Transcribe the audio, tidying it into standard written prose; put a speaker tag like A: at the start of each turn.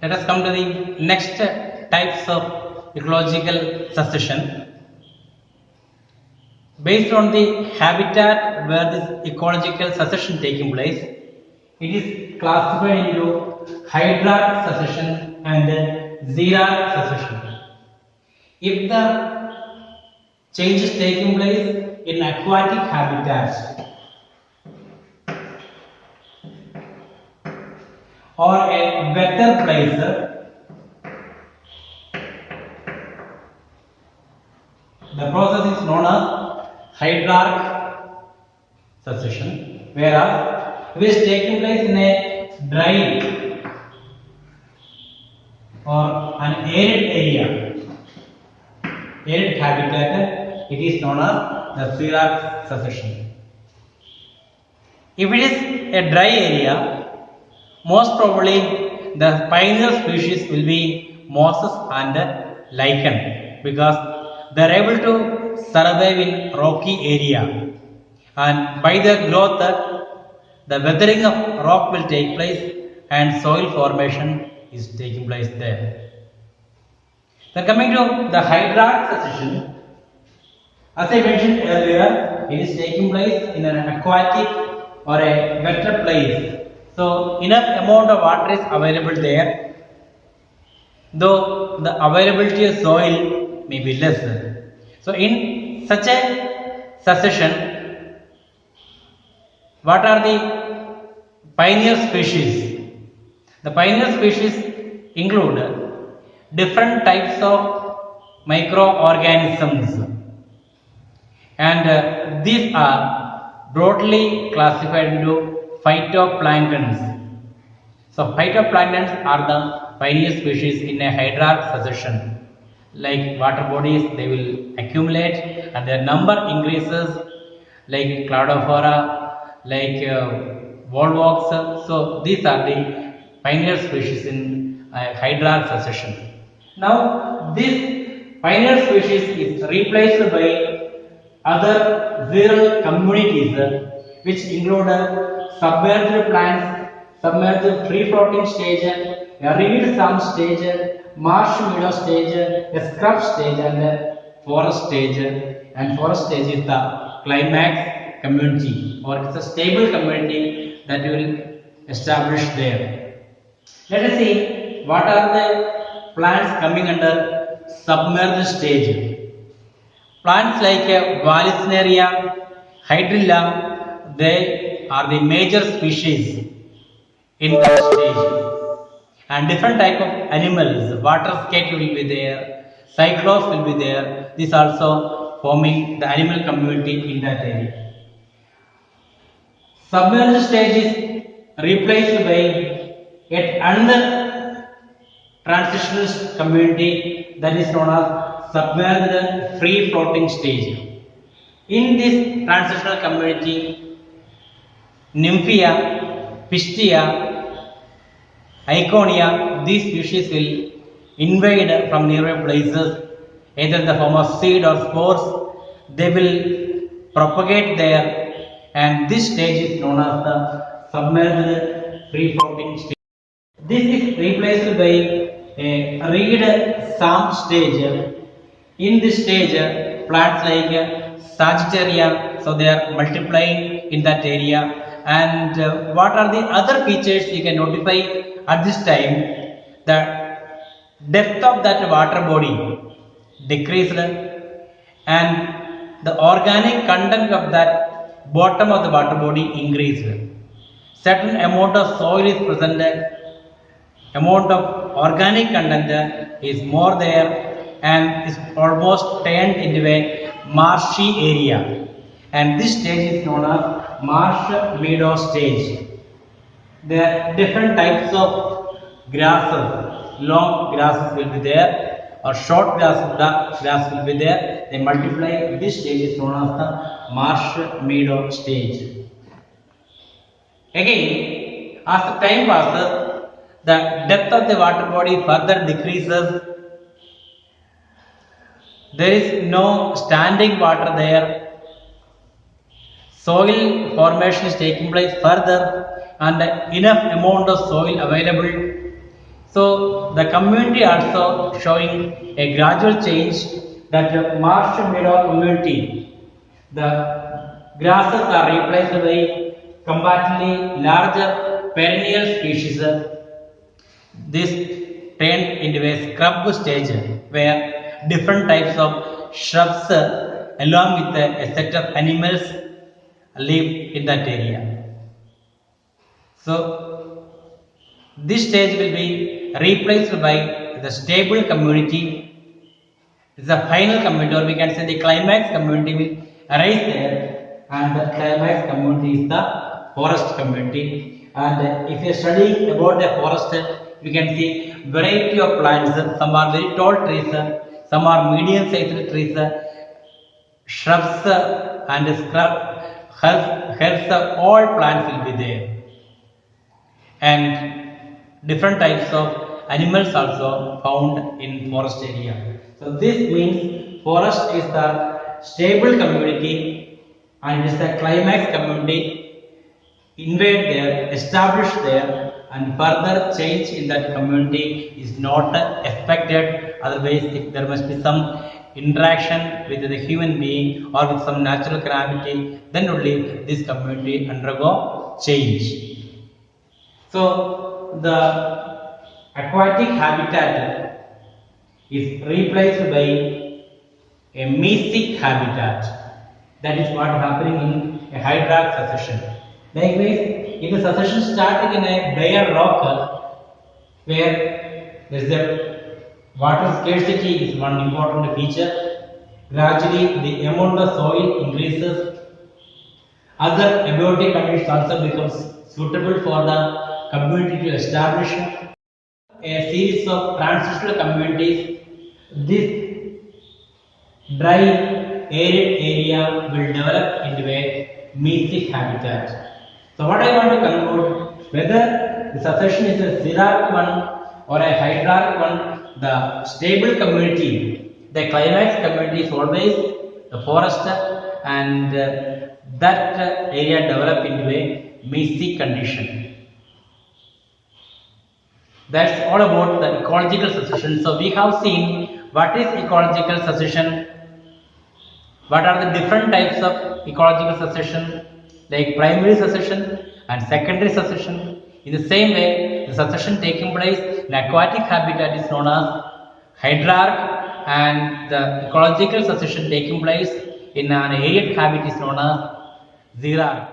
A: Let us come to the next types of ecological succession. Based on the habitat where this ecological succession taking place, it is classified into hydrarch succession and xerarch succession. If the change is taking place in aquatic habitats or a wetter place, the process is known as hydrarch succession, whereas if it is taking place in a dry or an arid area, arid habitat, it is known as the xerarch succession. If it is a dry area, most probably the pioneer species will be mosses and lichen, because they are able to survive in rocky area, and by their growth the weathering of rock will take place and soil formation is taking place there. Then coming to the hydrarch succession, as I mentioned earlier, it is taking place in an aquatic or a wetter place. So enough amount of water is available there, though the availability of soil may be less. So in such a succession, what are the pioneer species? The pioneer species include different types of microorganisms, and these are broadly classified into phytoplanktons. So phytoplanktons are the pioneer species in a hydrarch succession. Like water bodies, they will accumulate and their number increases, like cladophora, like volvox. So these are the pioneer species in hydrarch succession. Now this pioneer species is replaced by other xeral communities, which include submerged plants, submerged free floating stage, a reed sum stage, marsh meadow stage, a scrub stage, and a forest stage. And forest stage is the climax community, or it's a stable community that will establish there. Let us see what are the plants coming under submerged stage. Plants like Vallisneria, Hydrilla, they are the major species in that stage. And different type of animals, water skate will be there, cyclops will be there. This also forming the animal community in that area. Submerged stage is replaced by yet another transitional community that is known as submerged free floating stage. In this transitional community, Nymphia, Pistia, Iconia, these species will invade from nearby places, either in the form of seed or spores. They will propagate there, and this stage is known as the submerged free floating stage. This is replaced by a reed sum stage. In this stage, plants like Sagittaria, so they are multiplying in that area. And what are the other features you can notify at this time? The depth of that water body decreased, and the organic content of that bottom of the water body increased. Certain amount of soil is present, amount of organic content is more there, and is almost turned into a marshy area. And this stage is known as marsh meadow stage. There are different types of grasses. Long grasses will be there, or short grass will be there. They multiply. This stage is known as the marsh meadow stage. Again, as the time passes, the depth of the water body further decreases. There is no standing water there. Soil formation is taking place further, and enough amount of soil available. So the community also showing a gradual change that the marsh meadow community, the grasses are replaced by comparatively larger perennial species. This turned into a scrub stage where different types of shrubs along with a set of animals live in that area. So this stage will be replaced by the stable community. It's the final community, or we can say the climax community will arise there, and the climax community is the forest community. And if you are studying about the forest, you can see variety of plants. Some are very tall trees, some are medium sized trees, shrubs and herbs, all plants will be there. And different types of animals also found in forest area. So this means forest is the stable community and it is the climax community invade there, established there, and further change in that community is not expected. Otherwise, if there must be some interaction with the human being or with some natural calamity, then only this community undergo change. So the aquatic habitat is replaced by a mestic habitat. That is what is happening in a hydrarch succession. Likewise, if the succession starting in a bare rock where there is a water scarcity is one important feature. Gradually, the amount of soil increases. Other abiotic conditions also becomes suitable for the community to establish a series of transitional communities. This dry arid area will develop into a mestic habitat. So what I want to conclude, whether the succession is a xerarch one or a hydrarch one, the stable community, the climax community is always the forest, and that area develop into a mestic condition. That's all about the ecological succession. So we have seen what is ecological succession, what are the different types of ecological succession, like primary succession and secondary succession. In the same way, the succession taking place in aquatic habitat is known as hydrarch, and the ecological succession taking place in an arid habitat is known as xerarch.